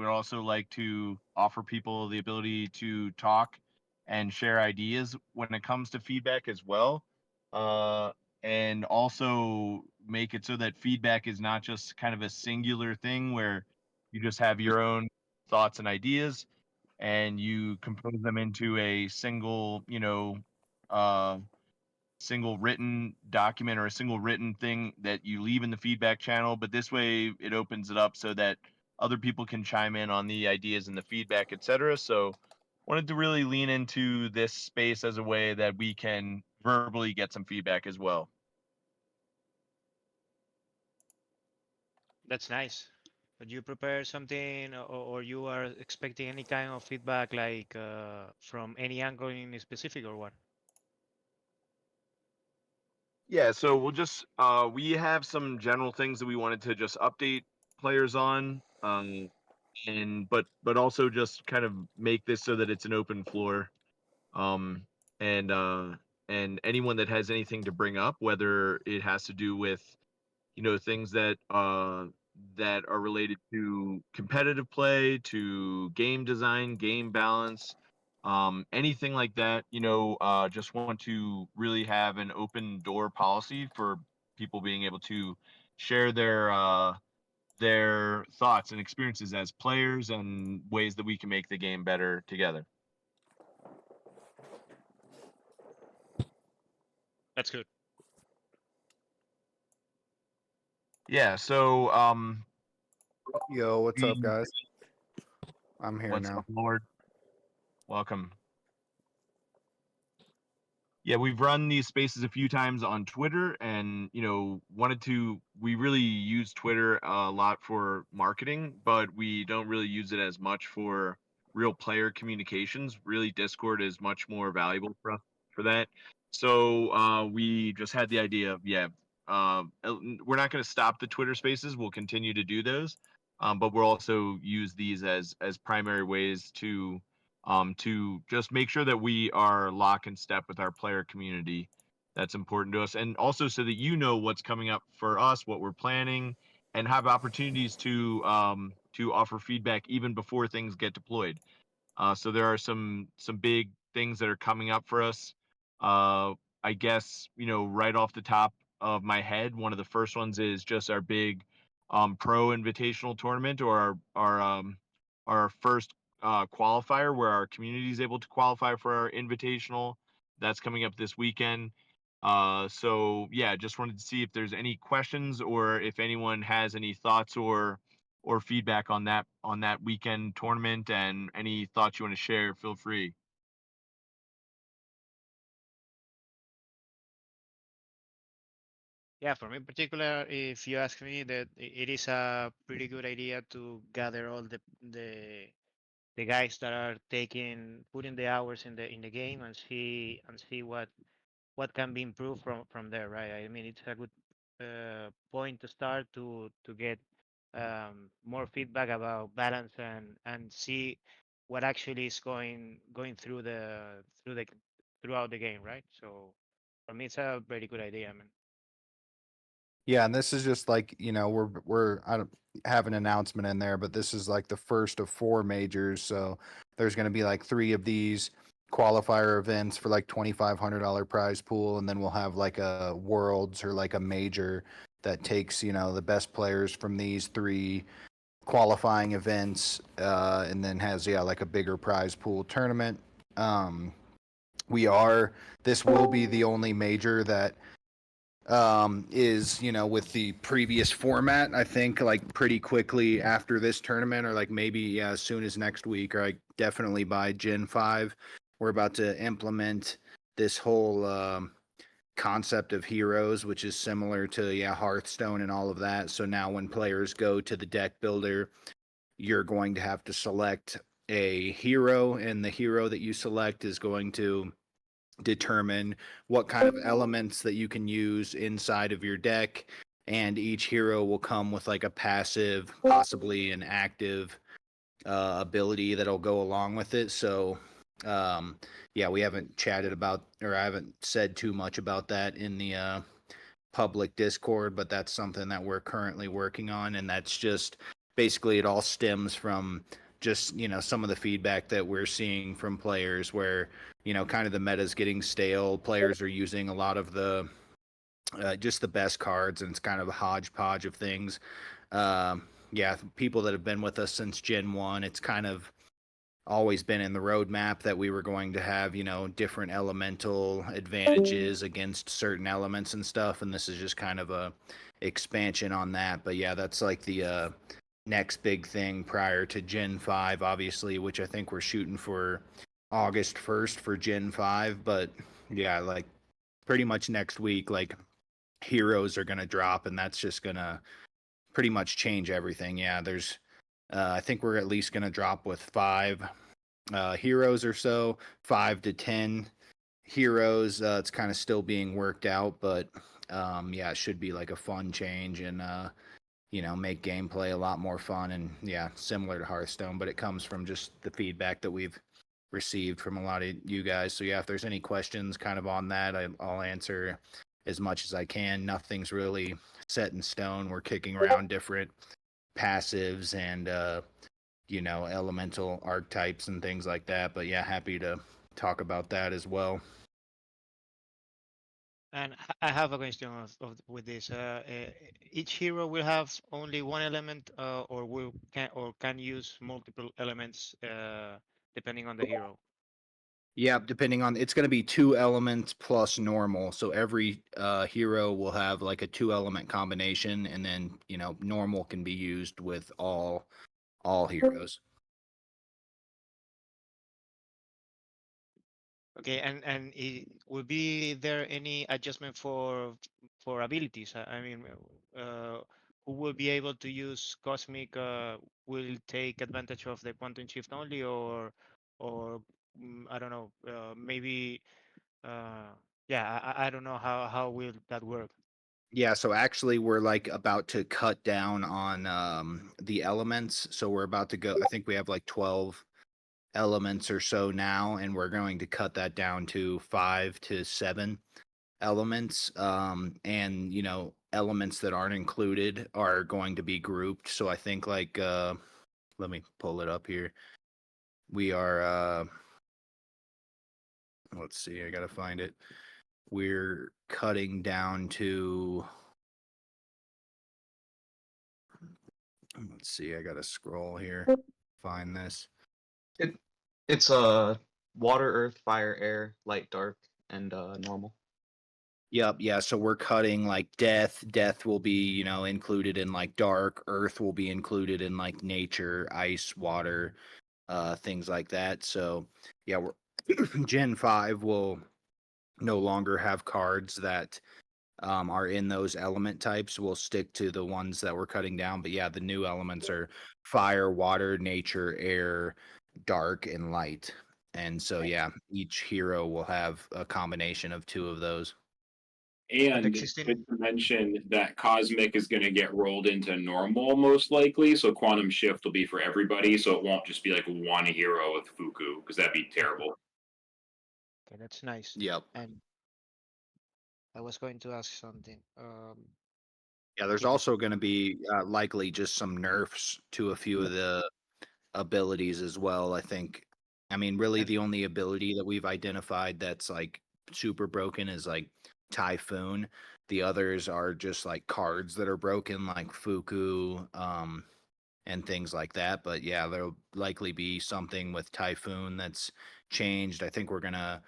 we also like to offer people the ability to talk and share ideas when it comes to feedback as well. Uh, and also make it so that feedback is not just kind of a singular thing where you just have your own thoughts and ideas and you compose them into a single, uh, single written document or a single written thing that you leave in the feedback channel. But this way it opens it up so that other people can chime in on the ideas and the feedback, etc. So wanted to really lean into this space as a way that we can verbally get some feedback as well. That's nice. But you prepare something, or you are expecting any kind of feedback, like from any angle in specific, or what? Yeah, so we'll just we have some general things that we wanted to just update players on, and but also just kind of make this so that it's an open floor, um, and uh, and anyone that has anything to bring up, whether it has to do with things that are related to competitive play, to game design, game balance, anything like that. Just want to really have an open door policy for people being able to share their thoughts and experiences as players and ways that we can make the game better together. That's good. Yeah. So Yo, what's up, we, guys? I'm here what's up, now. Lord? Welcome. Yeah, we've run these spaces a few times on Twitter and, we really use Twitter a lot for marketing, but we don't really use it as much for real player communications. Really, Discord is much more valuable for us for that. So we just had the idea of, we're not going to stop the Twitter spaces. We'll continue to do those. But we'll also use these as primary ways to just make sure that we are lock and step with our player community. That's important to us, and also so that what's coming up for us, what we're planning, and have opportunities to offer feedback even before things get deployed. So there are some big things that are coming up for us. Uh, I guess right off the top of my head, one of the first ones is just our big pro invitational tournament, or our first qualifier where our community is able to qualify for our invitational. That's coming up this weekend. So yeah, just wanted to see if there's any questions or if anyone has any thoughts or feedback on that weekend tournament, and any thoughts you want to share, feel free. Yeah, for me in particular, if you ask me, that it is a pretty good idea to gather all the guys that are putting the hours in the game, and see what can be improved from there, right? I mean, it's a good point to start to get more feedback about balance, and see what actually is going throughout the game, right? So for me, it's a very good idea, man. Yeah, and this is just like, we're I don't have an announcement in there, but this is like the first of four majors. So there's going to be like three of these qualifier events for like $2,500 prize pool, and then we'll have like a worlds or like a major that takes, the best players from these three qualifying events, and then has, yeah, like a bigger prize pool tournament. Um, we are this will be the only major that is, with the previous format. I think like pretty quickly after this tournament, or like maybe, yeah, as soon as next week, or like definitely by Gen 5, we're about to implement this whole concept of heroes, which is similar to, yeah, Hearthstone and all of that. So now when players go to the deck builder, you're going to have to select a hero, and the hero that you select is going to determine what kind of elements that you can use inside of your deck. And each hero will come with like a passive, possibly an active ability that'll go along with it. So yeah, we haven't chatted about, or I haven't said too much about that in the public Discord, but that's something that we're currently working on. And that's just basically it all stems from just some of the feedback that we're seeing from players where kind of the meta's getting stale. Players are using a lot of the just the best cards, and it's kind of a hodgepodge of things. Yeah, people that have been with us since Gen 1, it's kind of always been in the roadmap that we were going to have, different elemental advantages against certain elements and stuff, and this is just kind of a expansion on that. But yeah, that's like the next big thing prior to Gen 5, obviously, which I think we're shooting for August 1st for Gen 5. But yeah, like pretty much next week, like heroes are going to drop, and that's just going to pretty much change everything. Yeah, there's I think we're at least going to drop with 5 heroes or so, 5 to 10 heroes. It's kind of still being worked out, but yeah, it should be like a fun change and make gameplay a lot more fun and yeah, similar to Hearthstone. But it comes from just the feedback that we've received from a lot of you guys. So yeah, if there's any questions kind of on that, I'll answer as much as I can. Nothing's really set in stone. We're kicking around different passives and elemental archetypes and things like that. But yeah, happy to talk about that as well. And I have a question with this. Each hero will have only one element, or can use multiple elements, depending on the hero. Yeah, depending on it's going to be 2 elements plus normal. So every hero will have like a 2 element combination, and then normal can be used with all heroes. Okay, and will be there any adjustment for abilities? I mean, who will be able to use Cosmic will take advantage of the Quantum Shift only, or I don't know, maybe yeah, I don't know how will that work. Yeah, so actually we're like about to cut down on the elements. So we're about to go, I think we have like 12 elements or so now, and we're going to cut that down to 5 to 7 elements. And elements that aren't included are going to be grouped. So I think like let me pull it up here. We are let's see, I gotta find it. We're cutting down to, let's see, I gotta scroll here, find this. It it's water, earth, fire, air, light, dark, and normal. Yep, yeah. So we're cutting like death. Death will be, included in like dark. Earth will be included in like nature, ice, water, things like that. So yeah, we're Gen 5 will no longer have cards that are in those element types. We'll stick to the ones that we're cutting down. But yeah, the new elements are fire, water, nature, air, dark, and light. And so yeah, each hero will have a combination of 2 of those. But the And existing good to mention that Cosmic is going to get rolled into normal most likely, so Quantum Shift will be for everybody, so it won't just be like one hero with Fuku, because that'd be terrible. Okay, that's nice. Yep. And I was going to ask something. Yeah, there's Okay, the also going to be likely just some nerfs to a few of the abilities as well. I think, I mean, really and the only ability that we've identified that's like super broken is like Typhoon. The others are just like cards that are broken, like Fuku, and things like that. But yeah, there'll likely be something with Typhoon that's changed. I think we're gonna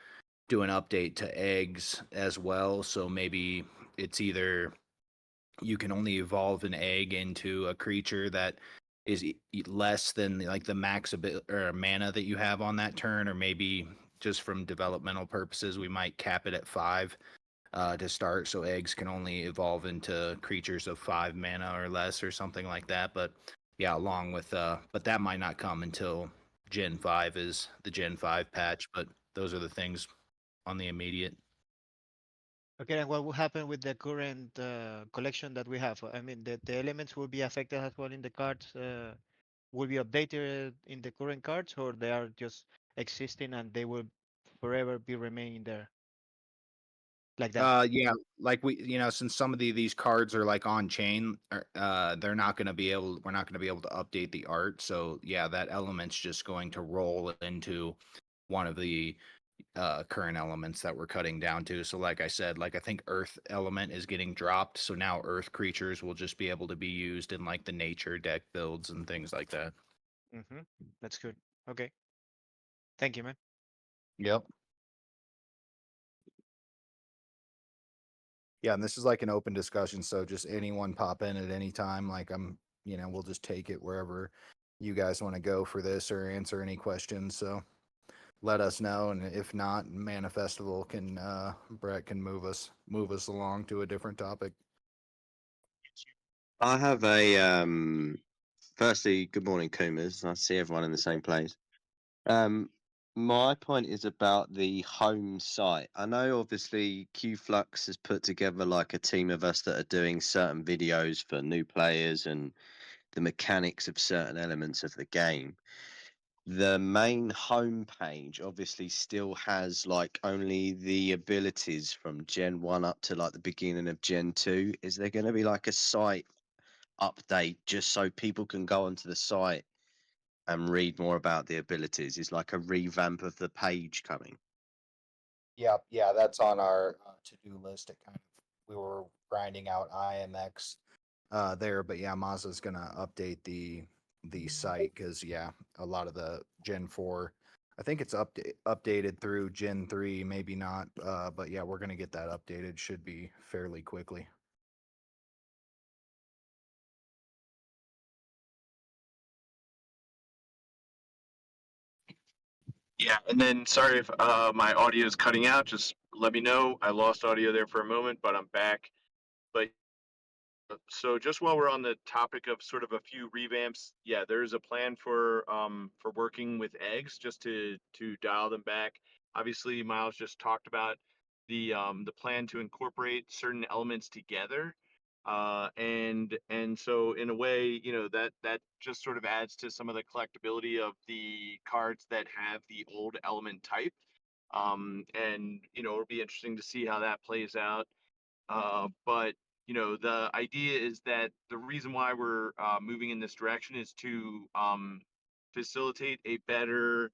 do an update to eggs as well. So maybe it's either you can only evolve an egg into a creature that is less than like the max or mana that you have on that turn, or maybe just from developmental purposes, we might cap it at 5 to start, so eggs can only evolve into creatures of 5 mana or less, or something like that. But yeah, along with but that might not come until Gen 5 is the Gen 5 patch. But those are the things on the immediate. okay, and what will happen with the current collection that we have? I mean, the elements will be affected as well in the cards. Will be updated in the current cards, or they are just existing and they will forever be remaining there? like that. Yeah, like since some of these cards are like on chain, they're not going to be able, we're not going to be able to update the art. So yeah, that element's just going to roll into one of the current elements that we're cutting down to. So like I said, like I think Earth element is getting dropped. So now Earth creatures will just be able to be used in like the nature deck builds and things like that. Mm-hmm. That's good. Okay. Thank you, man. Yep. Yeah, and this is like an open discussion, so just anyone pop in at any time. Like we'll just take it wherever you guys want to go for this or answer any questions. So let us know, and if not, Manifestival can Brett can move us along to a different topic. I have a firstly, good morning, Coomers. Nice to see everyone in the same place. My point is about the home site. I know obviously QFlux has put together like a team of us that are doing certain videos for new players and the mechanics of certain elements of the game. The main homepage obviously still has like only the abilities from Gen 1 up to like the beginning of Gen 2. Is there going to be like a site update just so people can go onto the site and read more about the abilities? Is like a revamp of the page coming? Yeah, that's on our to-do list. It kind of, we were grinding out IMX there, but yeah, Mazda's gonna update the site because yeah, a lot of the Gen 4, I think it's updated through Gen 3, maybe not, but yeah, we're gonna get that updated. Should be fairly quickly. Yeah, and then sorry if my audio is cutting out. Just let me know. I lost audio there for a moment, but I'm back. But so just while we're on the topic of sort of a few revamps, yeah, there's a plan for working with eggs just to dial them back. Obviously, Miles just talked about the plan to incorporate certain elements together. And so in a way, that just sort of adds to some of the collectability of the cards that have the old element type. And it'll be interesting to see how that plays out. But the idea is that the reason why we're moving in this direction is to facilitate a better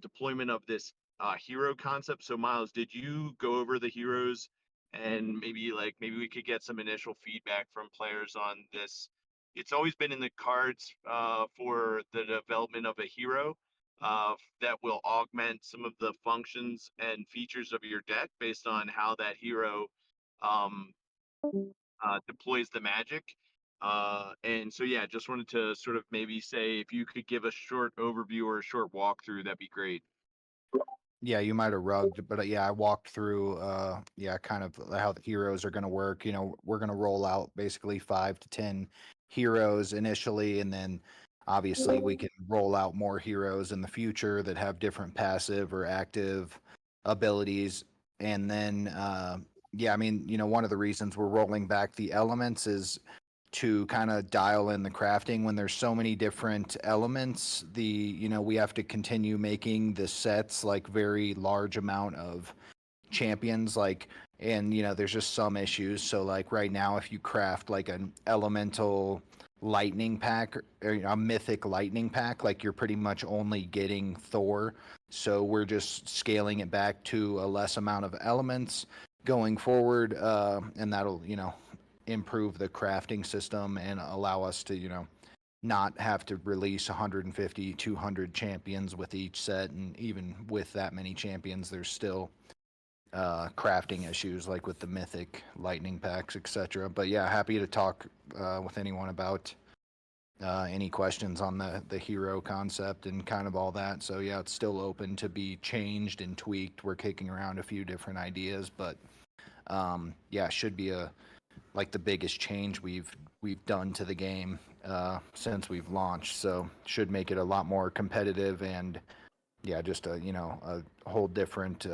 deployment of this hero concept. So Miles, did you go over the heroes and maybe we could get some initial feedback from players on this? It's always been in the cards for the development of a hero that will augment some of the functions and features of your deck based on how that hero um, deploys the magic. And so, yeah, just wanted to sort of maybe say if you could give a short overview or a short walkthrough, that'd be great. Yeah, you might have rugged, but yeah, I walked through yeah, kind of how the heroes are going to work. We're going to roll out basically 5 to 10 heroes initially, and then obviously we can roll out more heroes in the future that have different passive or active abilities. And then yeah, I mean, one of the reasons we're rolling back the elements is to kind of dial in the crafting when there's so many different elements. We have to continue making the sets like very large amount of champions, like, and there's just some issues. So like right now, if you craft like an elemental lightning pack or a mythic lightning pack, like you're pretty much only getting Thor. So we're just scaling it back to a less amount of elements going forward, and that'll improve the crafting system and allow us to not have to release 150 200 champions with each set. And even with that many champions, there's still crafting issues like with the mythic lightning packs, etc. But yeah, happy to talk with anyone about any questions on the hero concept and kind of all that. So yeah, it's still open to be changed and tweaked. We're kicking around a few different ideas, but yeah, should be like the biggest change we've done to the game since we've launched. So should make it a lot more competitive, and yeah, just a whole different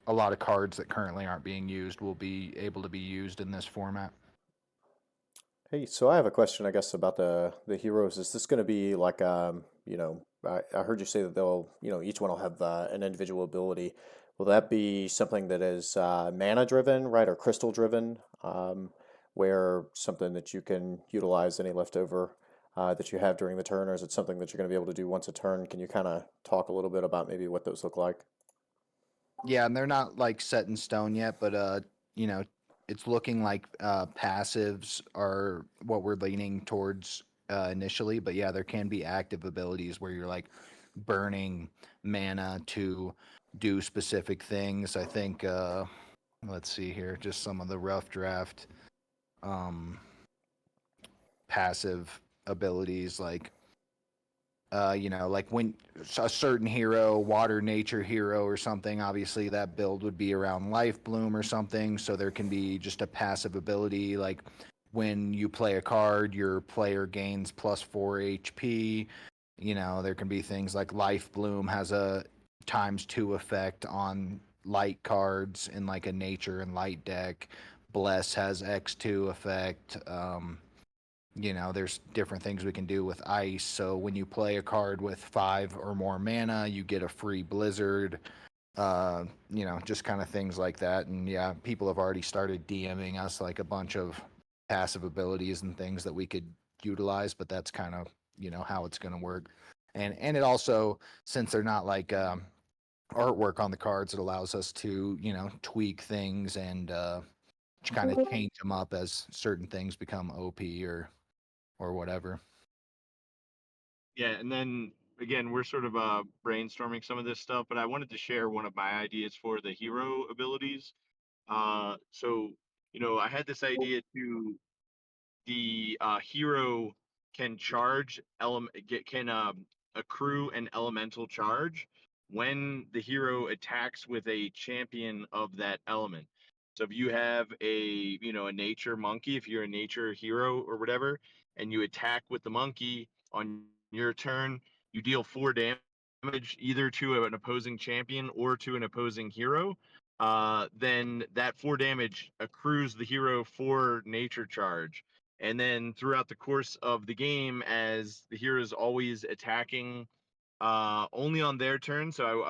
a lot of cards that currently aren't being used will be able to be used in this format. Hey, so I have a question, I guess, about the heroes. Is this going to be like, I heard you say that they'll, each one will have an individual ability. will that be something that is mana driven, right, or crystal driven, where something that you can utilize any leftover that you have during the turn, or is it something that you're going to be able to do once a turn? Can you kind of talk a little bit about maybe what those look like? Yeah, and they're not like set in stone yet, but you know, it's looking like passives are what we're leaning towards initially. But yeah, there can be active abilities where you're like burning mana to do specific things. I think let's see here, just some of the rough draft um passive abilities like you know, like when a certain hero, water nature hero or something, obviously that build would be around life bloom or something. So there can be just a passive ability like when you play a card, your player gains +4 HP. You know, there can be things like life bloom has a ×2 effect on light cards in like a nature and light deck. Bless has X2 effect. You know, there's different things we can do with ice. So when you play a card with 5 or more mana, you get a free blizzard. You know, just kind of things like that. And yeah, people have already started DMing us like a bunch of passive abilities and things that we could utilize, but that's kind of, you know, how it's going to work. And it also, since they're not like artwork on the cards, it allows us to, you know, tweak things and kind of change them up as certain things become OP or whatever. Yeah, and then again, we're sort of brainstorming some of this stuff, but I wanted to share one of my ideas for the hero abilities. So I had this idea to the hero can charge can accrue an elemental charge when the hero attacks with a champion of that element. So if you have a nature monkey, if you're a nature hero or whatever, and you attack with the monkey on your turn, you deal 4 damage either to an opposing champion or to an opposing hero. Then that 4 damage accrues the hero 4 nature charge. And then throughout the course of the game, as the hero is always attacking only on their turn, so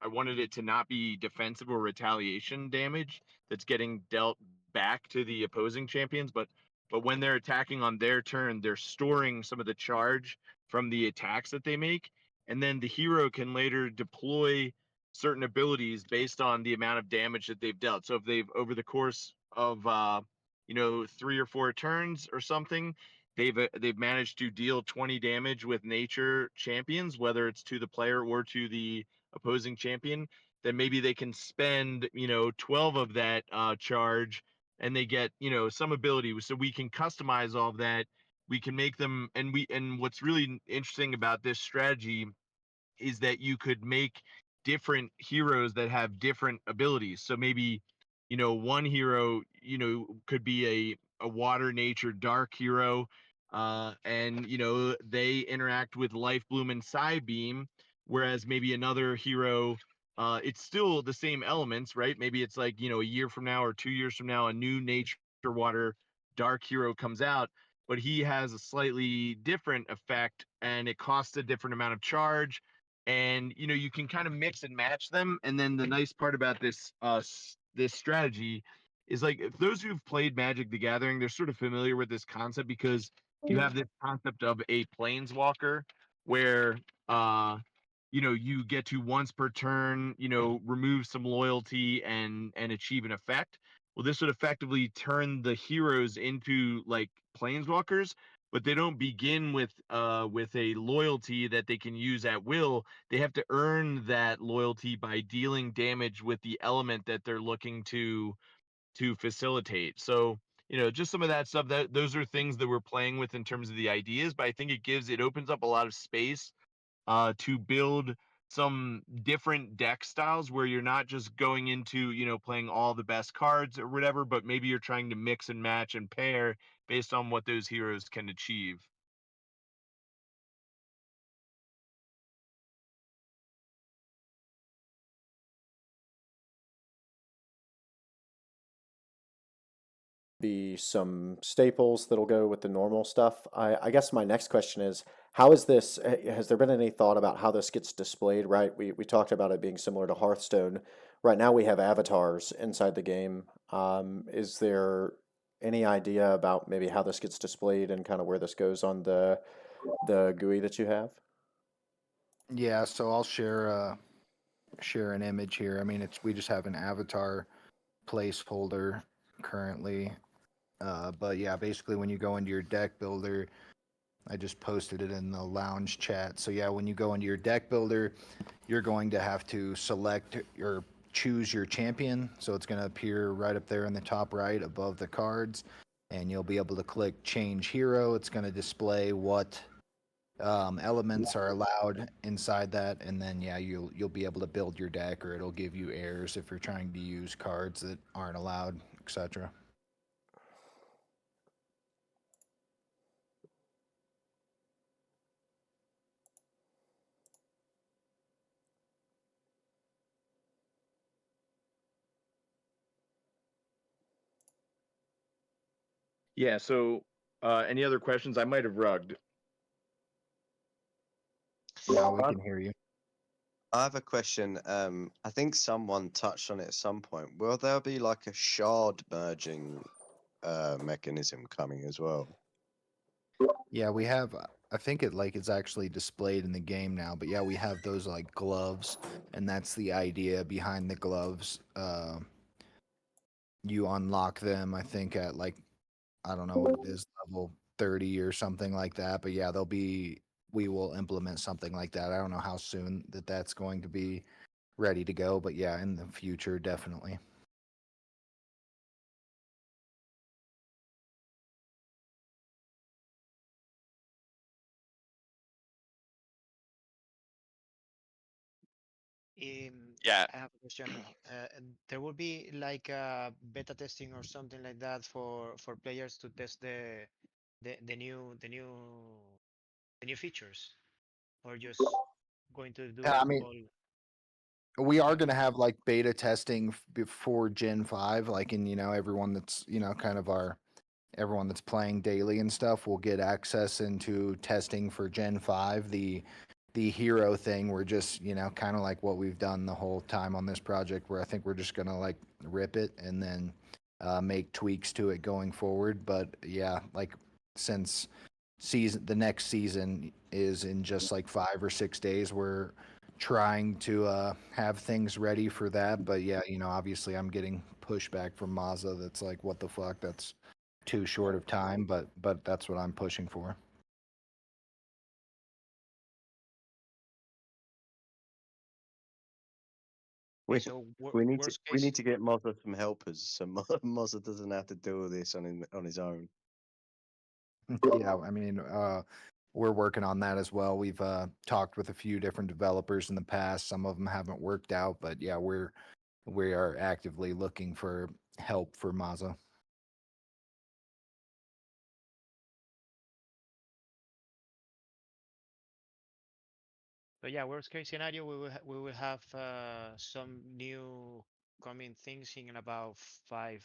I wanted it to not be defensive or retaliation damage that's getting dealt back to the opposing champions, but when they're attacking on their turn, they're storing some of the charge from the attacks that they make, and then the hero can later deploy certain abilities based on the amount of damage that they've dealt. So if they've over the course of 3 or 4 turns or something, they've managed to deal 20 damage with nature champions, whether it's to the player or to the opposing champion. Then maybe they can spend 12 of that charge, and they get some ability. So we can customize all of that. We can make them, and what's really interesting about this strategy is that you could make different heroes that have different abilities. So maybe, one hero, could be a water nature dark hero, and they interact with Life Bloom and Psybeam, whereas maybe another hero, it's still the same elements, right? Maybe it's like a year from now or 2 years from now, a new nature water dark hero comes out, but he has a slightly different effect, and it costs a different amount of charge, and you can kind of mix and match them. And then the nice part about this strategy is, like, if those who've played Magic the Gathering, they're sort of familiar with this concept, because you have this concept of a planeswalker where you get to once per turn remove some loyalty and achieve an effect. Well, this would effectively turn the heroes into like planeswalkers, but they don't begin with a loyalty that they can use at will. They have to earn that loyalty by dealing damage with the element that they're looking to facilitate. So, just some of that stuff, that those are things that we're playing with in terms of the ideas, but I think it opens up a lot of space to build some different deck styles where you're not just going into playing all the best cards or whatever, but maybe you're trying to mix and match and pair based on what those heroes can achieve. Be some staples that'll go with the normal stuff. I guess my next question is, how is this, has there been any thought about how this gets displayed, right? We talked about it being similar to Hearthstone, right now we have avatars inside the game. Is there any idea about maybe how this gets displayed and kind of where this goes on the GUI that you have? Yeah, so I'll share an image here. I mean, we just have an avatar placeholder currently. But yeah, basically when you go into your deck builder, I just posted it in the lounge chat. So yeah, when you go into your deck builder, you're going to have to select or choose your champion. So it's going to appear right up there in the top right above the cards, and you'll be able to click change hero. It's going to display what elements are allowed inside that, and then yeah, you'll be able to build your deck, or it'll give you errors if you're trying to use cards that aren't allowed, etc. Yeah. So, any other questions? I might have rugged. Now we I, can hear you. I have a question. I think someone touched on it at some point. Will there be like a shard merging mechanism coming as well? Yeah, we have. I think it's actually displayed in the game now, but yeah, we have those like gloves, and that's the idea behind the gloves. You unlock them, I think, at like I don't know what it is, level 30 or something like that. But yeah, we will implement something like that. I don't know how soon that's going to be ready to go, but yeah, in the future, definitely. Yeah. I have a question. And there will be like a beta testing or something like that for players to test the new features, or just going to do I it mean, all. we are Okay. going to have like beta testing before Gen 5, like in, everyone that's, kind of everyone that's playing daily and stuff will get access into testing for Gen 5. The hero thing, we're just, kind of like what we've done the whole time on this project, where I think we're just going to like rip it and then make tweaks to it going forward. But yeah, like since the next season is in just like 5 or 6 days, we're trying to have things ready for that. But yeah, obviously I'm getting pushback from Mazda that's like, what the fuck, that's too short of time, but that's what I'm pushing for. Okay, We so worst we case. need to get Mozza some helpers, so Mozza doesn't have to do all this on his own. Yeah, I mean, we're working on that as well. We've talked with a few different developers in the past. Some of them haven't worked out, but yeah, we are actively looking for help for Mazda. So yeah, worst case scenario, we will have some new coming things in about 5,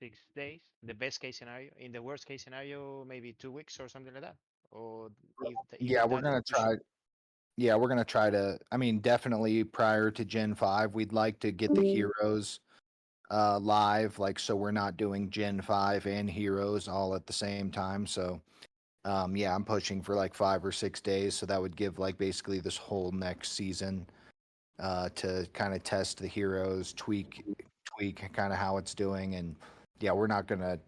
6 days. The best case scenario. In the worst case scenario, maybe 2 weeks or something like that. Or if Yeah, even we're that is gonna too short. try. Yeah, we're gonna try to. I mean, definitely prior to Gen 5, we'd like to get the heroes live, like so we're not doing Gen 5 and heroes all at the same time. So yeah, I'm pushing for like 5 or 6 days. So that would give like basically this whole next season to kind of test the heroes, tweak kind of how it's doing. And yeah, we're not gonna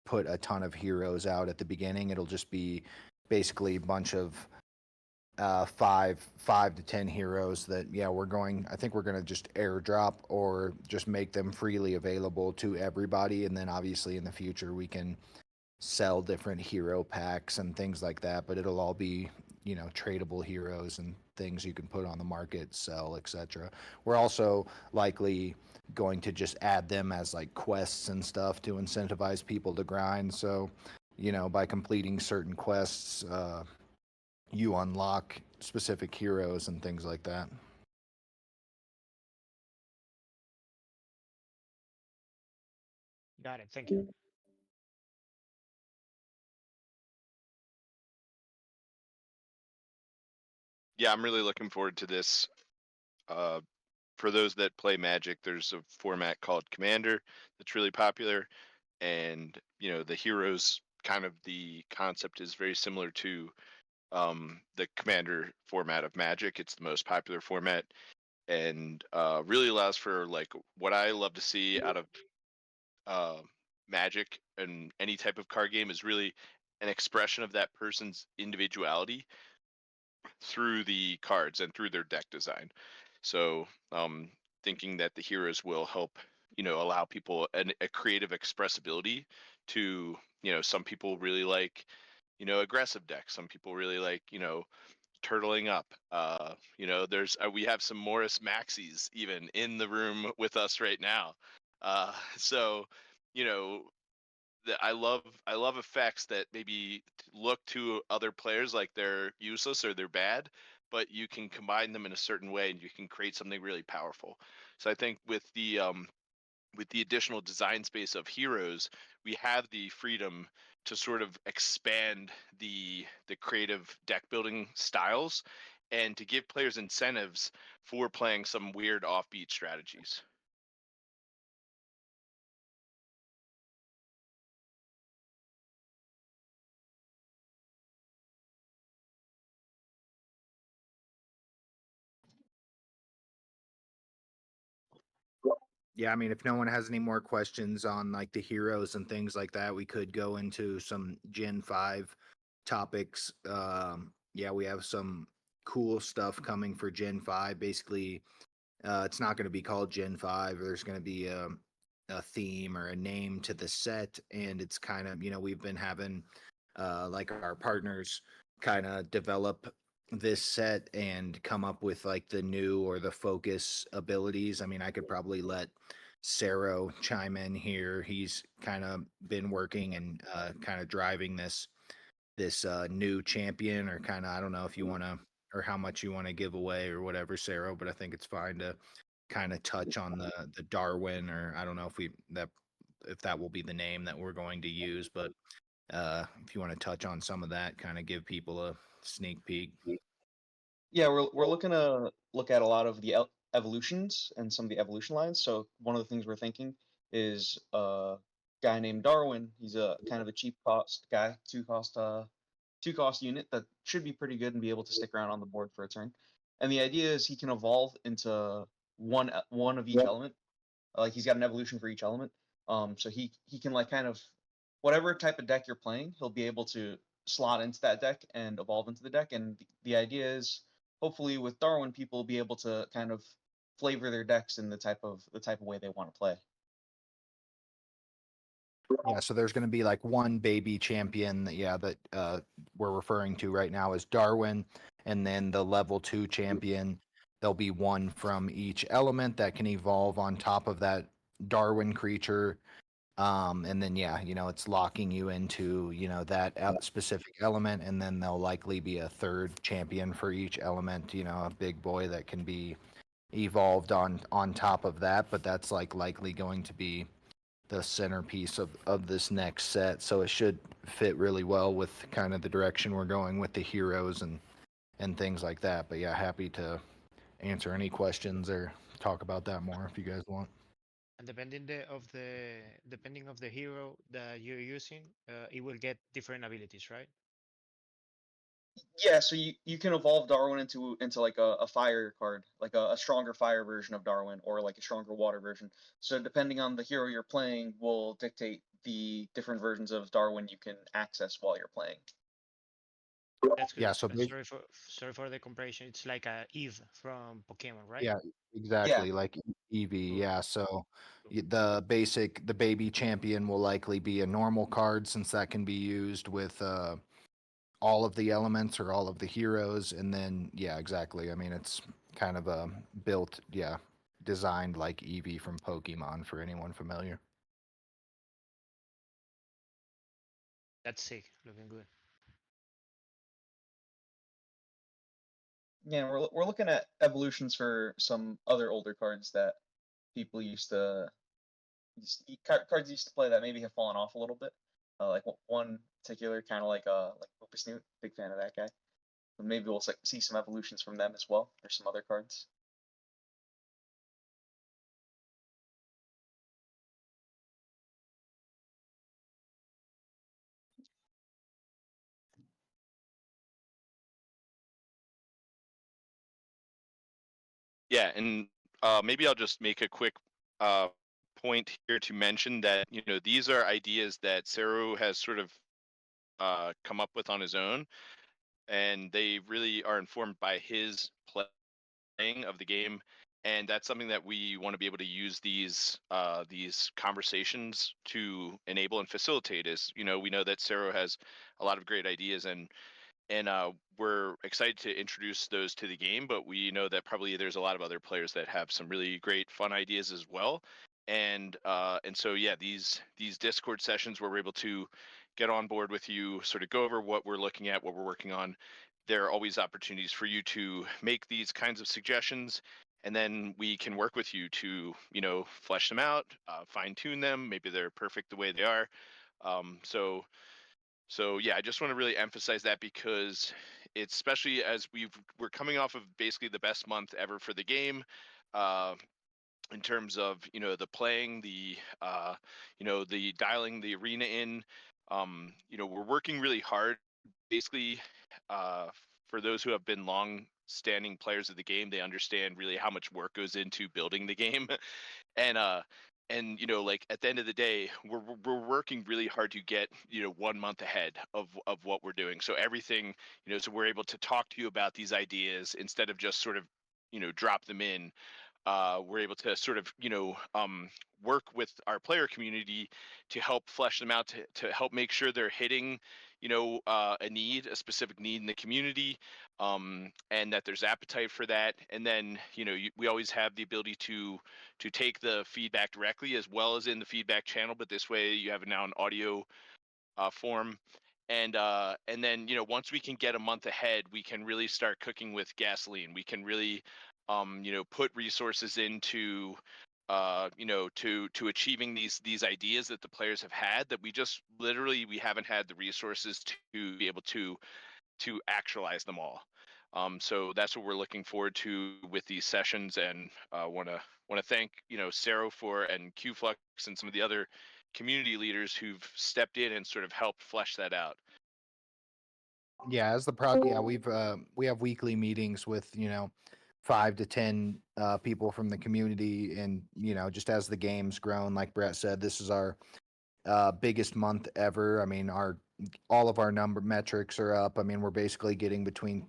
put a ton of heroes out at the beginning. It'll just be basically a bunch of five to 10 heroes that yeah I think we're going to just airdrop or just make them freely available to everybody, and then obviously in the future we can sell different hero packs and things like that, but it'll all be tradable heroes and things you can put on the market, sell, etc. We're also likely going to just add them as like quests and stuff to incentivize people to grind. So by completing certain quests, you unlock specific heroes and things like that. Got it. Thank you. Yeah, I'm really looking forward to this. for those that play Magic, there's a format called Commander that's really popular, and the heroes kind of the concept is very similar to the Commander format of Magic. It's the most popular format, and really allows for like what I love to see out of uh, Magic and any type of card game is really an expression of that person's individuality through the cards and through their deck design. So, thinking that the heroes will help, allow people a creative expressibility to, some people really like, aggressive decks. Some people really like, turtling up. There's we have some Morris Maxis even in the room with us right now. So, you know, I love effects that maybe look to other players like they're useless or they're bad, but you can combine them in a certain way and you can create something really powerful. So I think with the additional design space of heroes, we have the freedom to sort of expand the creative deck building styles and to give players incentives for playing some weird offbeat strategies. Yeah, I mean, if no one has any more questions on like the heroes and things like that, we could go into some Gen 5 topics. Yeah, we have some cool stuff coming for Gen 5. Basically, it's not going to be called Gen 5. There's going to be a theme or a name to the set. And it's kind of, we've been having like our partners kind of develop this set and come up with like the new or the focus abilities. I mean, I could probably let Saro chime in here. He's kind of been working and kind of driving this new champion, or kind of, I don't know if you want to or how much you want to give away or whatever, Saro, but I think it's fine to kind of touch on the Darwin, or I don't know if that will be the name that we're going to use, but if you want to touch on some of that, kind of give people a sneak peek. Yeah, we're looking to look at a lot of the evolutions and some of the evolution lines. So one of the things we're thinking is a guy named Darwin. He's a kind of a cheap cost guy, two cost unit that should be pretty good and be able to stick around on the board for a turn. And the idea is he can evolve into one of each element. Like he's got an evolution for each element. So he can like kind of whatever type of deck you're playing, he'll be able to slot into that deck and evolve into the deck. And the idea is hopefully with Darwin, people will be able to kind of flavor their decks in the type of way they want to play. Yeah, so there's going to be like one baby champion that we're referring to right now is Darwin, and then the level 2 champion, there'll be one from each element that can evolve on top of that Darwin creature. And then it's locking you into that specific element, and then there'll likely be a third champion for each element, a big boy that can be evolved on top of that, but that's like likely going to be the centerpiece of this next set. So it should fit really well with kind of the direction we're going with the heroes and things like that. But yeah, happy to answer any questions or talk about that more if you guys want. And depending of the hero that you're using, it will get different abilities, right? Yeah, so you can evolve Darwin into like a fire card, like a stronger fire version of Darwin, or like a stronger water version. So depending on the hero you're playing will dictate the different versions of Darwin you can access while you're playing. That's good. Yeah, so Sorry for the comparison. It's like a Eve from Pokemon, right? yeah, exactly, like Eevee. Yeah, so the baby champion will likely be a normal card, since that can be used with all of the elements or all of the heroes. And then yeah, exactly, I mean, it's kind of a designed like Eevee from Pokemon, for anyone familiar. That's sick. Looking good. Yeah, we're looking at evolutions for some other older cards that people cards used to play that maybe have fallen off a little bit. Like one particular kind of like Opus Snoot, big fan of that guy. So maybe we'll see some evolutions from them as well. There's some other cards. Yeah, and maybe I'll just make a quick uh, point here to mention that these are ideas that Saru has sort of come up with on his own, and they really are informed by his playing of the game, and that's something that we want to be able to use these conversations to enable and facilitate. Is we know that Saru has a lot of great ideas, and we're excited to introduce those to the game, but we know that probably there's a lot of other players that have some really great fun ideas as well. And so yeah, these Discord sessions where we're able to get on board with you, sort of go over what we're looking at, what we're working on. There are always opportunities for you to make these kinds of suggestions, and then we can work with you to flesh them out, fine tune them. Maybe they're perfect the way they are. So yeah, I just want to really emphasize that, because it's, especially as we're coming off of basically the best month ever for the game, uh, in terms of the playing, the dialing the arena in. We're working really hard. Basically, uh, for those who have been long standing players of the game, they understand really how much work goes into building the game. And like at the end of the day, we're working really hard to get 1 month ahead of what we're doing, so everything, so we're able to talk to you about these ideas instead of just sort of drop them in. We're able to sort of work with our player community to help flesh them out, to help make sure they're hitting a specific need in the community, and that there's appetite for that. And then we always have the ability to take the feedback directly as well as in the feedback channel, but this way you have now an audio form. And then once we can get a month ahead, we can really start cooking with gasoline. We can really put resources into to achieving these ideas that the players have had, that we just literally we haven't had the resources to be able to actualize them all. So that's what we're looking forward to with these sessions, and want to thank Saro and QFlux and some of the other community leaders who've stepped in and sort of helped flesh that out. Yeah, we have weekly meetings with 5 to 10 people from the community, and just as the game's grown, like Brett said, this is our biggest month ever. I mean, our all of our number metrics are up. I mean, we're basically getting between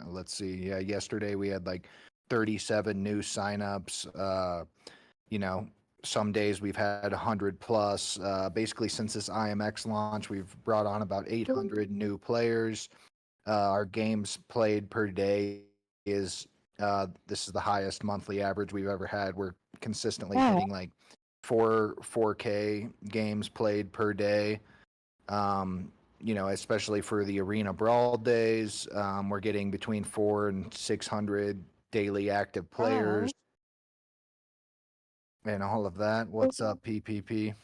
let's see, yeah, yesterday we had like 37 new signups. You know, some days we've had 100 plus. Basically, since this IMX launch, we've brought on about 800 new players. Our games played per day is this is the highest monthly average we've ever had. We're consistently hitting like 4K games played per day. Especially for the arena brawl days, we're getting between 400 and 600 daily active players and all of that. What's up, PPP?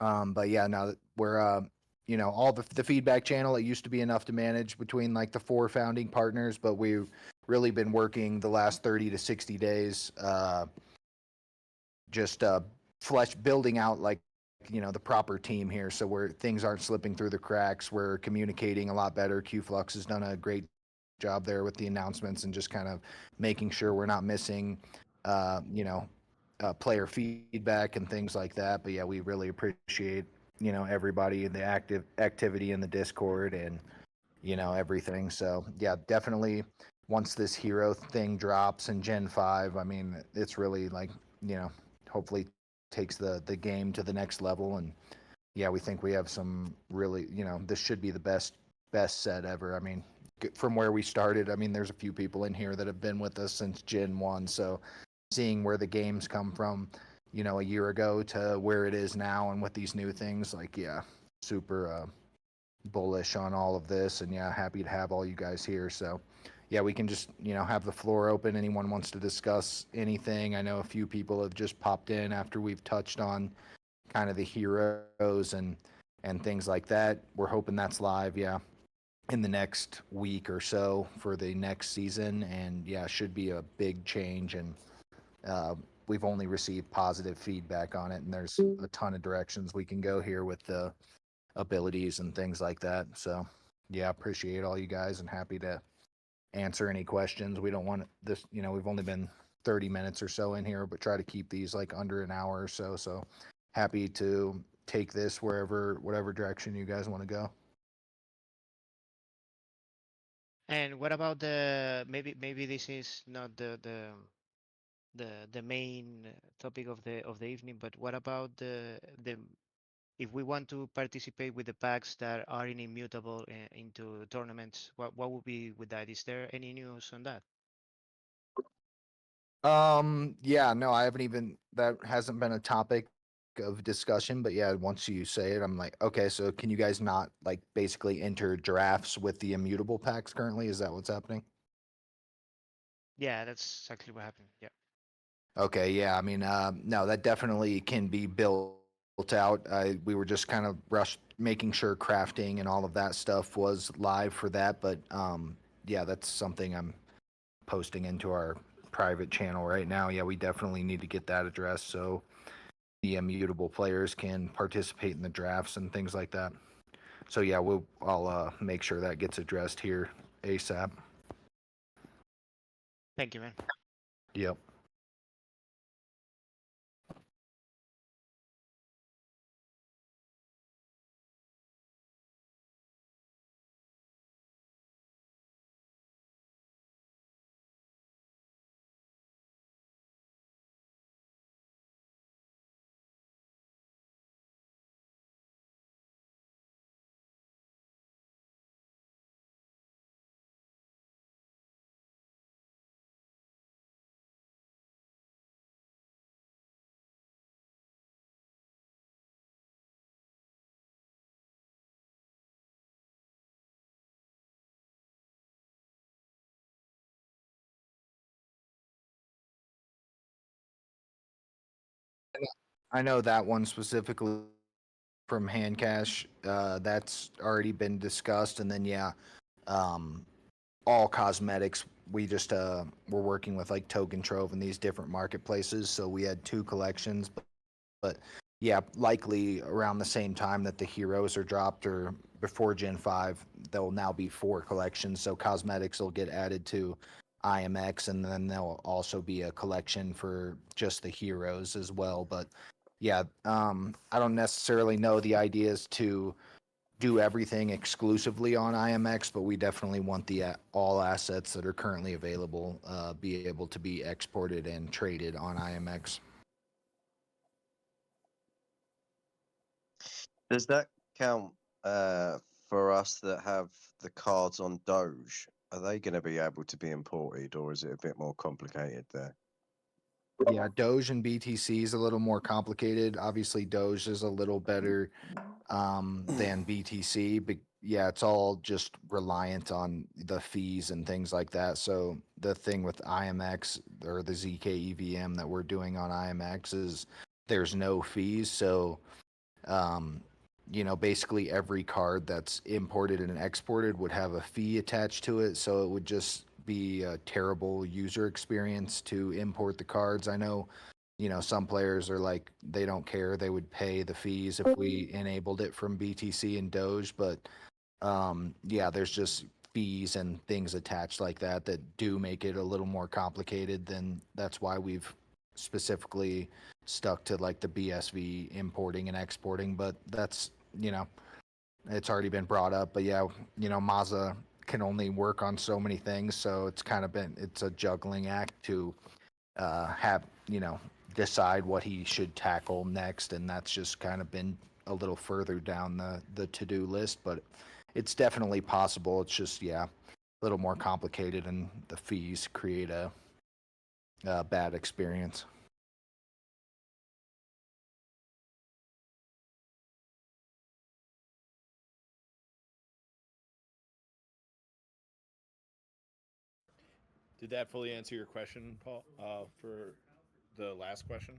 But yeah, now that we're all the feedback channel, it used to be enough to manage between like the 4 founding partners, but we've really been working the last 30 to 60 days, just building out like the proper team here, so where things aren't slipping through the cracks. We're communicating a lot better. QFlux has done a great job there with the announcements and just kind of making sure we're not missing player feedback and things like that. But yeah, we really appreciate everybody in the active activity in the Discord and everything. So yeah, definitely once this hero thing drops in Gen 5, I mean, it's really like hopefully takes the game to the next level. And yeah, we think we have some really this should be the best set ever. I mean, from where we started, I mean, there's a few people in here that have been with us since Gen 1, so seeing where the games come from a year ago to where it is now, and with these new things, like, yeah, super bullish on all of this. And yeah, happy to have all you guys here. So yeah, we can just have the floor open. Anyone wants to discuss anything? I know a few people have just popped in after we've touched on kind of the heroes and things like that. We're hoping that's live, yeah, in the next week or so for the next season. And yeah, should be a big change. And we've only received positive feedback on it, and there's a ton of directions we can go here with the abilities and things like that. So yeah, appreciate all you guys and happy to answer any questions. We don't want this, we've only been 30 minutes or so in here, but try to keep these like under an hour or so. So happy to take this whatever direction you guys want to go. And what about the maybe this is not the main topic of the evening, but what about the if we want to participate with the packs that are in immutable into tournaments, what would be with that? Is there any news on that? Yeah, no, I haven't even, that hasn't been a topic of discussion, but yeah, once you say it, I'm like, okay, so can you guys not like basically enter drafts with the immutable packs currently? Is that what's happening? Yeah, that's exactly what happened. Yeah. Okay, yeah, I mean, no, that definitely can be built out. We were just kind of rushed making sure crafting and all of that stuff was live for that, but yeah, that's something I'm posting into our private channel right now. Yeah, we definitely need to get that addressed so the immutable players can participate in the drafts and things like that. So yeah, I'll make sure that gets addressed here ASAP. Thank you, man. Yep. I know that one specifically from hand cash. That's already been discussed, and then yeah, um, all cosmetics. We just we're working with like Token Trove and these different marketplaces. So we had two collections, but yeah, likely around the same time that the heroes are dropped or before Gen 5, there'll now be four collections. So cosmetics will get added to IMX, and then there'll also be a collection for just the heroes as well. But yeah, I don't necessarily know the ideas to do everything exclusively on IMX, but we definitely want the all assets that are currently available be able to be exported and traded on IMX. Does that count for us that have the cards on Doge? Are they going to be able to be imported, or is it a bit more complicated there? Yeah, Doge and BTC is a little more complicated. Obviously, Doge is a little better than BTC, but yeah, it's all just reliant on the fees and things like that. So the thing with IMX or the ZK EVM that we're doing on IMX is there's no fees. So um, basically every card that's imported and exported would have a fee attached to it. So it would just be a terrible user experience to import the cards. I know, some players are like, they don't care. They would pay the fees if we enabled it from BTC and Doge. But yeah, there's just fees and things attached like that that do make it a little more complicated. Then that's why we've specifically stuck to like the BSV importing and exporting. But that's, it's already been brought up. But yeah, Maza can only work on so many things, so it's a juggling act to have decide what he should tackle next, and that's just kind of been a little further down the to-do list. But it's definitely possible. It's just, yeah, a little more complicated, and the fees create a bad experience. Did that fully answer your question, Paul? For the last question?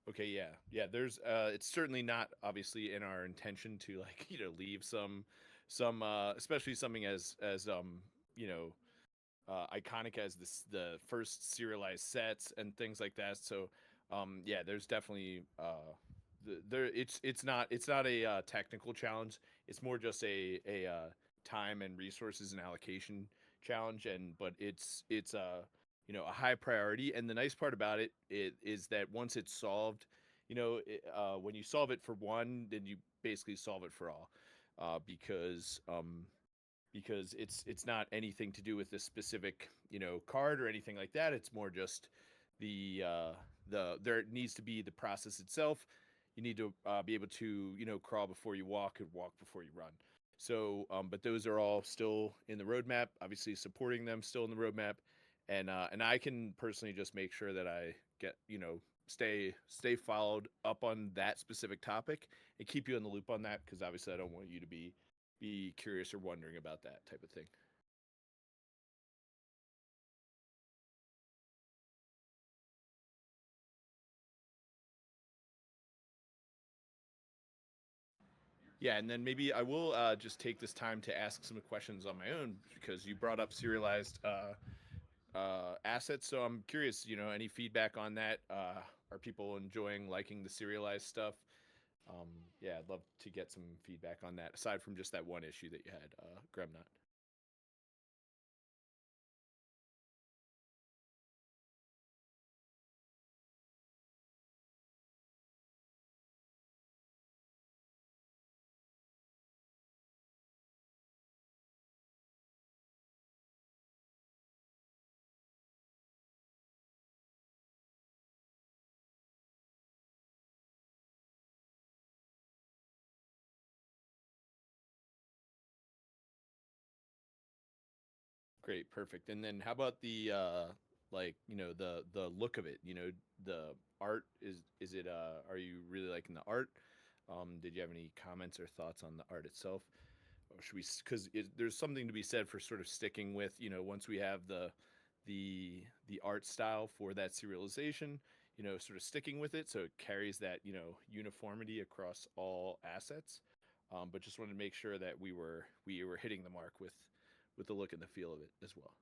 Okay, yeah. There's it's certainly not obviously in our intention to like leave some especially something as you know iconic as the first serialized sets and things like that. So yeah, there's definitely it's not a technical challenge. It's more just a time and resources and allocation challenge, and but it's a high priority. And the nice part about it is that once it's solved, when you solve it for one, then you basically solve it for all, because it's not anything to do with this specific card or anything like that. It's more just the there needs to be the process itself. You need to be able to crawl before you walk and walk before you run. So but those are all still in the roadmap, obviously supporting them still in the roadmap. And I can personally just make sure that I get stay followed up on that specific topic and keep you in the loop on that, because obviously I don't want you to be curious or wondering about that type of thing. Yeah, and then maybe I will just take this time to ask some questions on my own, because you brought up serialized assets. So I'm curious, any feedback on that? Are people liking the serialized stuff? Um, yeah, I'd love to get some feedback on that, aside from just that one issue that you had, Gremnut. Great, perfect. And then how about the the look of it? The art is it are you really liking the art? Did you have any comments or thoughts on the art itself? Or should we, because there's something to be said for sort of sticking with, once we have the art style for that serialization, sort of sticking with it so it carries that, uniformity across all assets. But just wanted to make sure that we were hitting the mark with the look and the feel of it as well.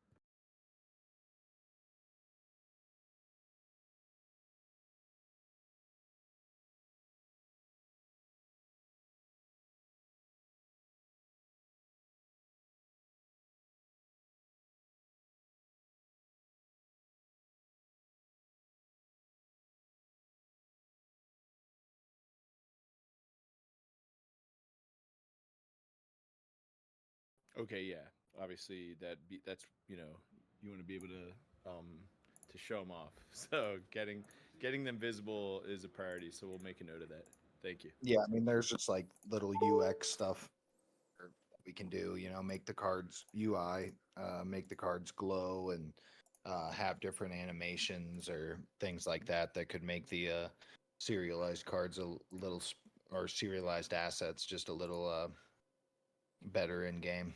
Okay, yeah. Obviously, that's you want to be able to show them off. So getting them visible is a priority. So we'll make a note of that. Thank you. Yeah, I mean, there's just like little UX stuff we can do. Make the cards UI, make the cards glow, and have different animations or things like that that could make the serialized cards a little, or serialized assets just a little better in game.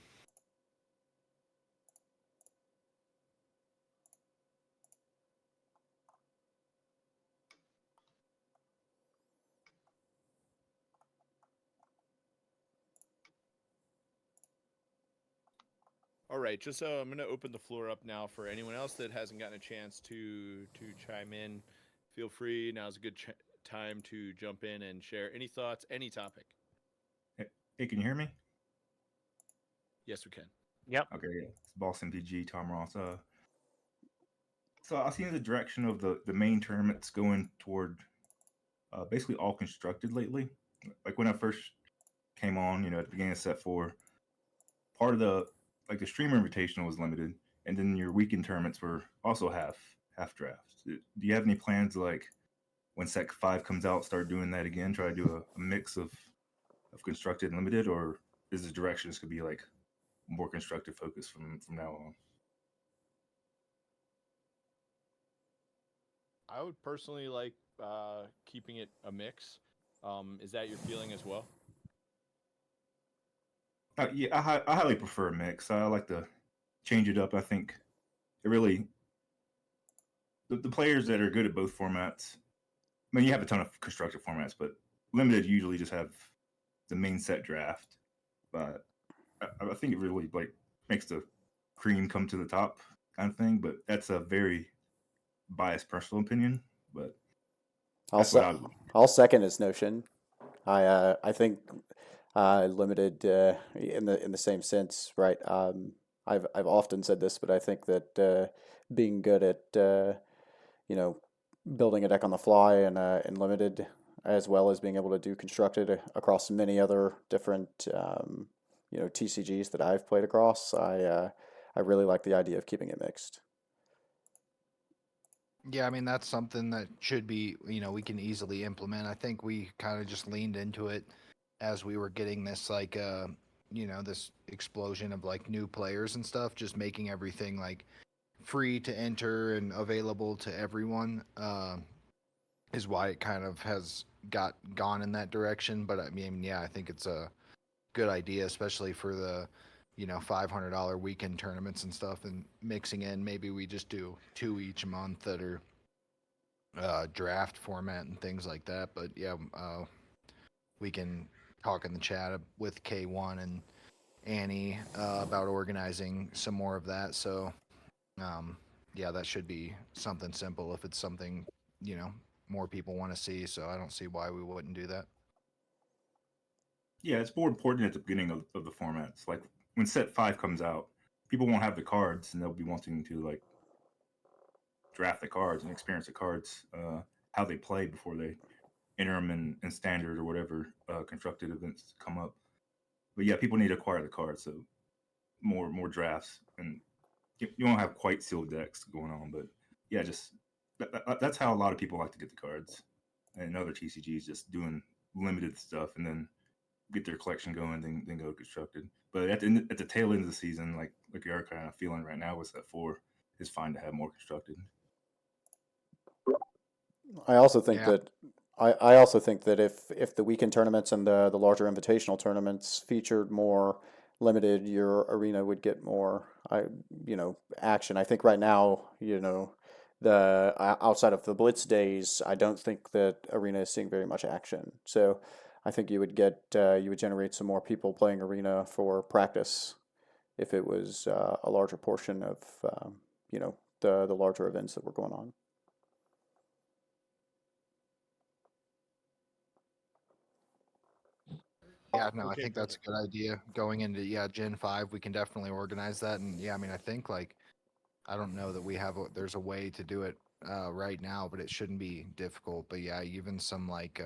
All right, just so I'm going to open the floor up now for anyone else that hasn't gotten a chance to chime in. Feel free. Now's a good time to jump in and share any thoughts, any topic. Hey, can you hear me? Yes, we can. Yep. Okay, yeah. It's Boss MPG, Tom Ross. So I see the direction of the main tournaments going toward basically all constructed lately. Like when I first came on, at the beginning of set 4, part of the streamer invitational was limited, and then your weekend tournaments were also half drafts. Do you have any plans to, like, when set 5 comes out, start doing that again? Try to do a mix of constructed and limited, or is the direction just gonna be like more constructive focus from now on? I would personally like keeping it a mix. Is that your feeling as well? Yeah, I highly prefer a mix. I like to change it up. I think it really the players that are good at both formats. I mean, you have a ton of constructive formats, but limited usually just have the main set draft. But I think it really like makes the cream come to the top kind of thing. But that's a very biased personal opinion. But I'll That's what se- I would. I'll second his notion. I think limited in the same sense, right? I've often said this, but I think that being good at you know building a deck on the fly and limited, as well as being able to do constructed across many other different TCGs that I've played across, I really like the idea of keeping it mixed. Yeah, I mean that's something that should be, we can easily implement. I think we kind of just leaned into it as we were getting this like this explosion of like new players and stuff, just making everything like free to enter and available to everyone. Is why it kind of has gone in that direction. But I mean, yeah, I think it's a good idea, especially for the $500 weekend tournaments and stuff, and mixing in maybe we just do two each month that are draft format and things like that. But yeah, we can talk in the chat with K1 and Annie about organizing some more of that. So yeah, that should be something simple if it's something more people want to see. So I don't see why we wouldn't do that. Yeah, it's more important at the beginning of the formats. Like when set 5 comes out, people won't have the cards and they'll be wanting to like draft the cards and experience the cards, how they play before they enter them in standard or whatever constructed events come up. But yeah, people need to acquire the cards, so more drafts, and you won't have quite sealed decks going on. But yeah, just that's how a lot of people like to get the cards, and other TCGs just doing limited stuff and then get their collection going, then go constructed. But at the tail end of the season, like you're kind of feeling right now with set 4, it's fine to have more constructed. I also think Yeah. that I also think that if the weekend tournaments and the larger invitational tournaments featured more limited, your arena would get more action. I think right now, the outside of the Blitz days, I don't think that arena is seeing very much action. So I think you would generate some more people playing arena for practice if it was a larger portion of the larger events that were going on. Yeah, no, I Okay, think that's a perfect. good idea. Going into Gen 5, we can definitely organize that. And yeah, I mean, I think like I don't know that there's a way to do it right now, but it shouldn't be difficult. But yeah, even some like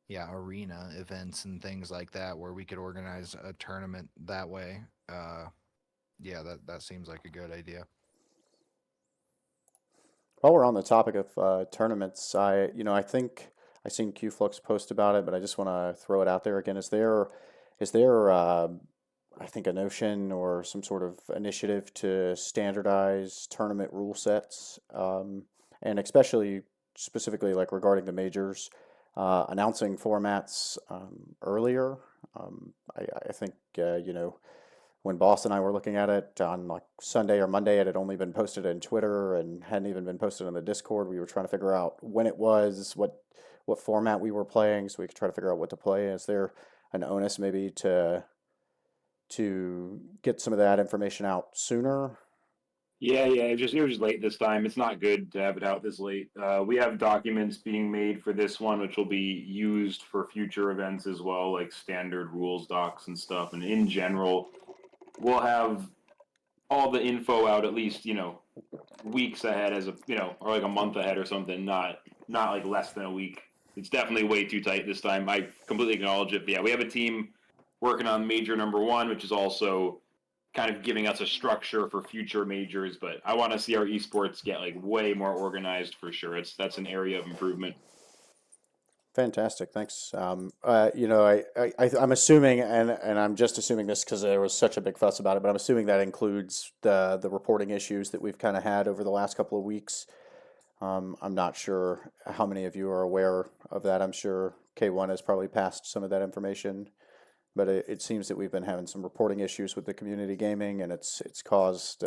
arena events and things like that where we could organize a tournament that way. Yeah, that seems like a good idea. While we're on the topic of tournaments, I think I seen QFlux post about it, but I just want to throw it out there again. Is there I think a notion or some sort of initiative to standardize tournament rule sets, and especially specifically like regarding the majors, announcing formats earlier. I think when Boss and I were looking at it on like Sunday or Monday, it had only been posted in Twitter and hadn't even been posted in the Discord. We were trying to figure out when it was, what format we were playing, so we could try to figure out what to play. Is there an onus maybe to get some of that information out sooner? Yeah, it was just late this time. It's not good to have it out this late. We have documents being made for this one, which will be used for future events as well, like standard rules docs and stuff. And in general, we'll have all the info out at least weeks ahead, or like a month ahead or something. Not like less than a week. It's definitely way too tight this time. I completely acknowledge it. But yeah, we have a team working on major number 1, which is also kind of giving us a structure for future majors. But I want to see our esports get like way more organized for sure. That's an area of improvement. Fantastic, thanks. I'm assuming, and I'm just assuming this because there was such a big fuss about it, but I'm assuming that includes the reporting issues that we've kind of had over the last couple of weeks. I'm not sure how many of you are aware of that. I'm sure K1 has probably passed some of that information, but it seems that we've been having some reporting issues with the community gaming, and it's caused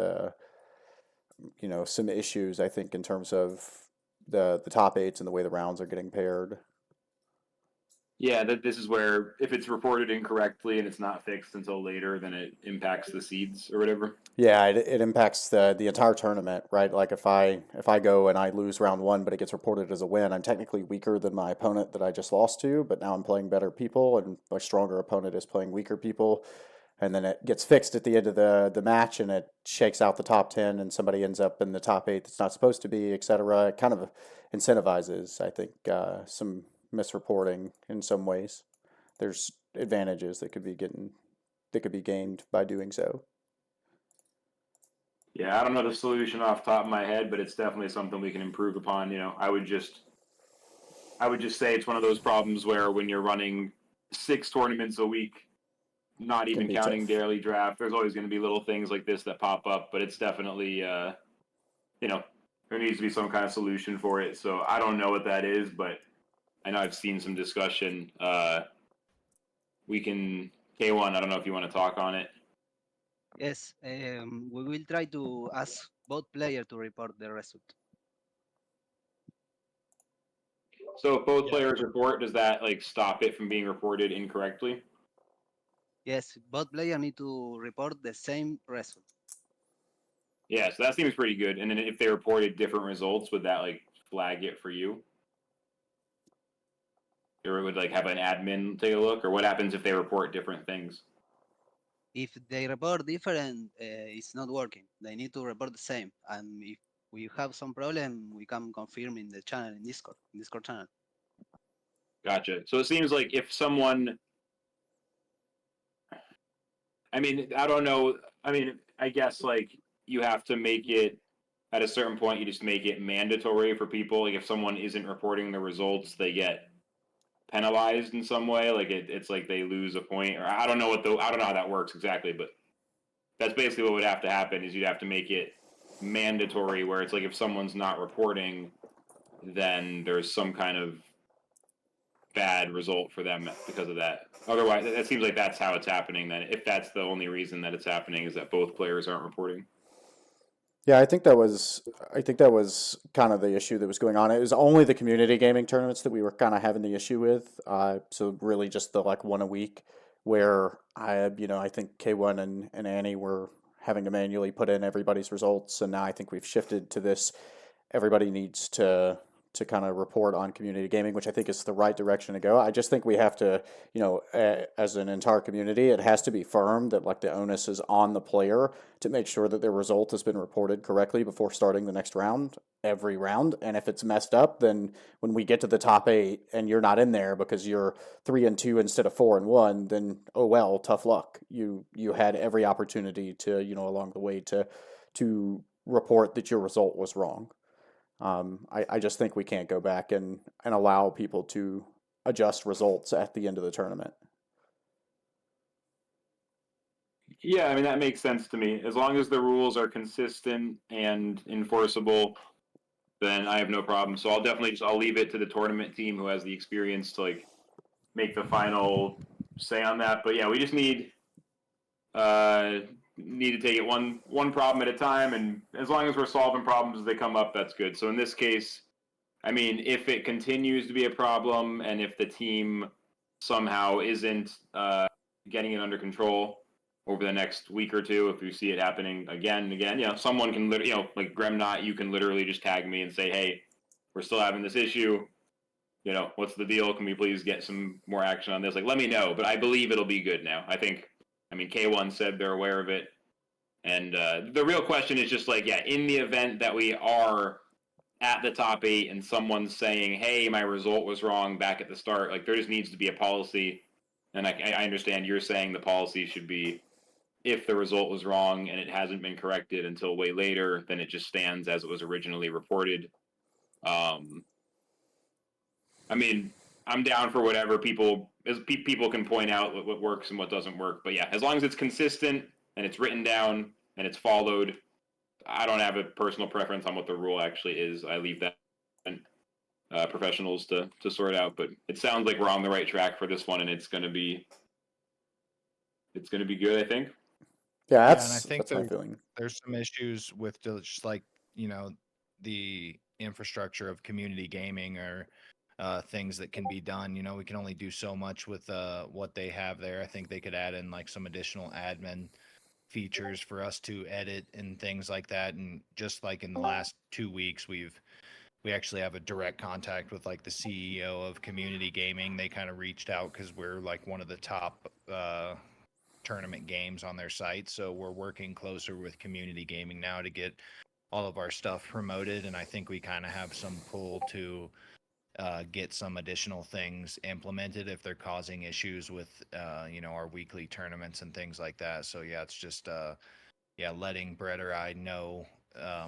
some issues, I think, in terms of the top eights and the way the rounds are getting paired. Yeah, that this is where if it's reported incorrectly and it's not fixed until later, then it impacts the seeds or whatever. Yeah, it impacts the entire tournament, right? Like if I go and I lose round one, but it gets reported as a win, I'm technically weaker than my opponent that I just lost to, but now I'm playing better people, and my stronger opponent is playing weaker people, and then it gets fixed at the end of the match, and it shakes out the top 10, and somebody ends up in the top 8 that's not supposed to be, et cetera. It kind of incentivizes, I think, some misreporting in some ways. There's advantages that could be gained by doing so. Yeah, I don't know the solution off the top of my head, but it's definitely something we can improve upon. I would just say it's one of those problems where when you're running 6 tournaments a week, not even counting daily draft, there's always going to be little things like this that pop up, but it's definitely there needs to be some kind of solution for it. So I don't know what that is, but I know I've seen some discussion. We can K1. I don't know if you want to talk on it. Yes, we will try to ask both players to report the result. So if both players report, does that stop it from being reported incorrectly? Yes, both players need to report the same result. Yeah, so that seems pretty good. And then if they reported different results, would that flag it for you? Or would have an admin take a look? Or what happens if they report different things? If they report different, it's not working. They need to report the same. And if we have some problem, we can confirm in the channel in Discord channel. Gotcha. So it seems like if someone, I don't know. I guess you have to make it at a certain point. You just make it mandatory for people. If someone isn't reporting the results, they get penalized in some way. It's like they lose a point, or I don't know how that works exactly, but that's basically what would have to happen. Is you'd have to make it mandatory, where it's if someone's not reporting, then there's some kind of bad result for them because of that. Otherwise, it seems like that's how it's happening. Then, if that's the only reason that it's happening, is that both players aren't reporting. Yeah, I think that was kind of the issue that was going on. It was only the community gaming tournaments that we were kind of having the issue with. So really just the one a week where I think K1 and Annie were having to manually put in everybody's results, and now I think we've shifted to this. Everybody needs to kind of report on community gaming, which I think is the right direction to go. I just think we have to, as an entire community, it has to be firm that the onus is on the player to make sure that their result has been reported correctly before starting the next round, every round. And if it's messed up, then when we get to the top 8 and you're not in there because you're 3-2 instead of 4-1, then oh well, tough luck. You had every opportunity to, along the way to report that your result was wrong. I just think we can't go back and allow people to adjust results at the end of the tournament. Yeah, that makes sense to me. As long as the rules are consistent and enforceable, then I have no problem. So I'll leave it to the tournament team who has the experience to make the final say on that. But yeah, we just need to take it one problem at a time, and as long as we're solving problems as they come up, that's good. So in this case, if it continues to be a problem, and if the team somehow isn't getting it under control over the next week or two, if you see it happening again and again, someone can literally, like Gremnot, you can literally just tag me and say, hey, we're still having this issue. What's the deal? Can we please get some more action on this? Let me know. But I believe it'll be good now. K1 said they're aware of it. And the real question is just in the event that we are at the top 8 and someone's saying, hey, my result was wrong back at the start, there just needs to be a policy. And I understand you're saying the policy should be, if the result was wrong and it hasn't been corrected until way later, then it just stands as it was originally reported. I'm down for whatever people can point out what works and what doesn't work. But yeah, as long as it's consistent and it's written down and it's followed, I don't have a personal preference on what the rule actually is. I leave that professionals to sort out. But it sounds like we're on the right track for this one, and it's going to be good, I think. Yeah, and I think that's my feeling. There's some issues with just the infrastructure of community gaming, or things that can be done. We can only do so much with what they have there. I think they could add in like some additional admin features for us to edit and things like that. And just like in the last 2 weeks, we actually have a direct contact with like the CEO of Community Gaming. They kind of reached out because we're like one of the top tournament games on their site. So we're working closer with Community Gaming now to get all of our stuff promoted. And I think we kind of have some pull to get some additional things implemented if they're causing issues with our weekly tournaments and things like that. So yeah, it's just letting Brett or I know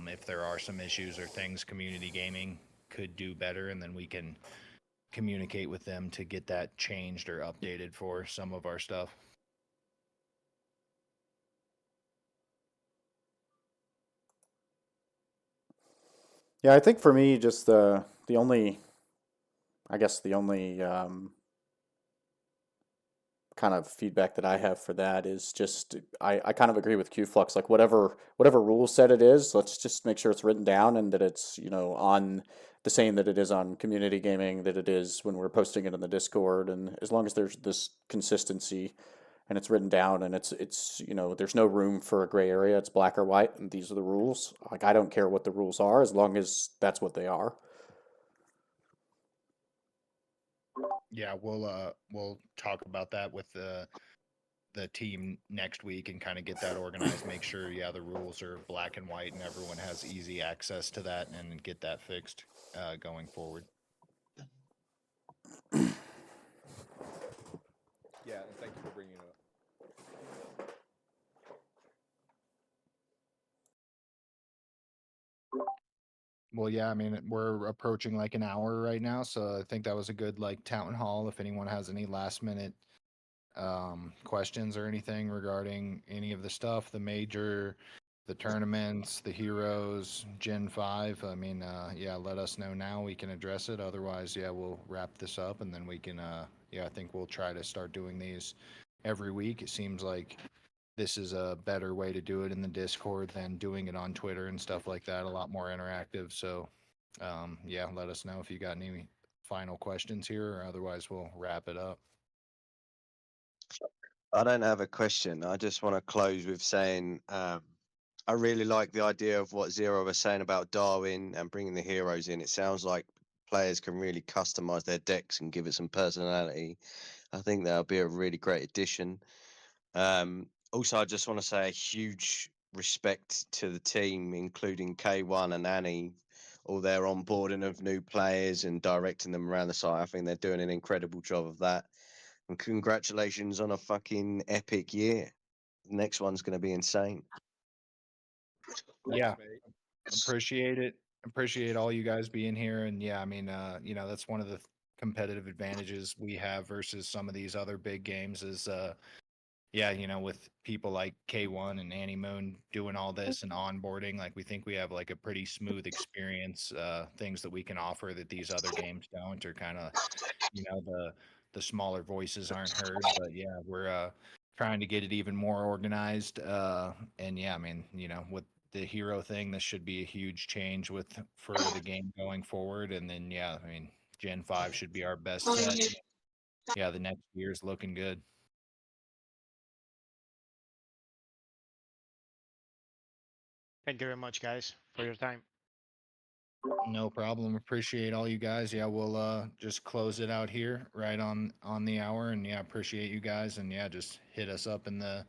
if there are some issues or things Community Gaming could do better, and then we can communicate with them to get that changed or updated for some of our stuff. Yeah, I think for me, just the only, I guess the only kind of feedback that I have for that is just I kind of agree with QFlux. Like whatever rule set it is, let's just make sure it's written down and that it's on the same that it is on community gaming, that it is when we're posting it in the Discord, and as long as there's this consistency and it's written down and it's there's no room for a gray area. It's black or white, and these are the rules. Like I don't care what the rules are as long as that's what they are. Yeah, we'll talk about that with the team next week and kind of get that organized. Make sure the rules are black and white and everyone has easy access to that, and get that fixed going forward. Yeah, and thank you for bringing it up. Well, yeah, I mean, we're approaching like an hour right now, so I think that was a good like town hall. If anyone has any last minute questions or anything regarding any of the stuff, the major, the tournaments, the heroes, Gen 5, I mean, yeah, let us know now. We can address it. Otherwise, yeah, we'll wrap this up and then we can, I think we'll try to start doing these every week. It seems like this is a better way to do it in the Discord than doing it on Twitter and stuff like that. A lot more interactive. So, yeah, let us know if you got any final questions here, or otherwise we'll wrap it up. I don't have a question. I just want to close with saying I really like the idea of what Zero was saying about Darwin and bringing the heroes in. It sounds like players can really customize their decks and give it some personality. I think that'll be a really great addition. Also, I just want to say a huge respect to the team, including K1 and Annie, all their onboarding of new players and directing them around the site. I think they're doing an incredible job of that. And congratulations on a fucking epic year. The next one's going to be insane. Yeah, Thanks, mate. appreciate it. Appreciate all you guys being here. And yeah, I mean, that's one of the competitive advantages we have versus some of these other big games is, yeah, with people like K1 and Annie Moon doing all this and onboarding, like we think we have like a pretty smooth experience, things that we can offer that these other games don't, or kind of, the smaller voices aren't heard. But yeah, we're trying to get it even more organized. And yeah, I mean, with the hero thing, this should be a huge change for the game going forward. And then yeah, I mean, Gen 5 should be our best set. Yeah, the next year's looking good. Thank you very much, guys, for your time. No problem. Appreciate all you guys. Yeah, we'll just close it out here right on the hour. And yeah, appreciate you guys. And yeah, just hit us up in the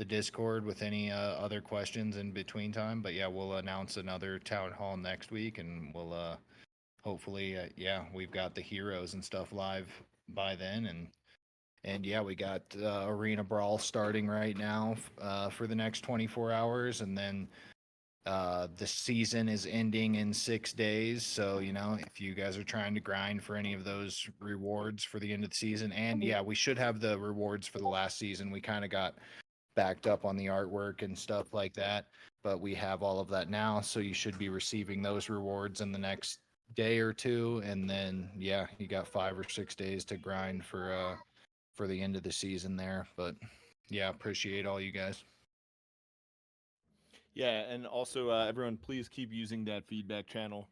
Discord with any other questions in between time. But yeah, we'll announce another town hall next week, and we'll hopefully yeah, we've got the heroes and stuff live by then. And yeah, we got Arena Brawl starting right now for the next 24 hours, and then the season is ending in 6 days. So, if you guys are trying to grind for any of those rewards for the end of the season, and yeah, we should have the rewards for the last season. We kind of got backed up on the artwork and stuff like that, but we have all of that now. So you should be receiving those rewards in the next day or two. And then, yeah, you got 5 or 6 days to grind for the end of the season there. But yeah, appreciate all you guys. Yeah, and also everyone, please keep using that feedback channel.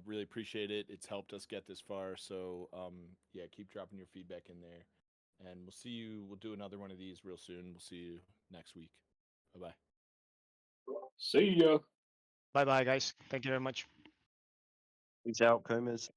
Really appreciate it. It's helped us get this far. So yeah, keep dropping your feedback in there, and we'll see you. We'll do another one of these real soon. We'll see you next week. Bye bye. See ya. Bye bye, guys. Thank you very much. Peace out, Comas.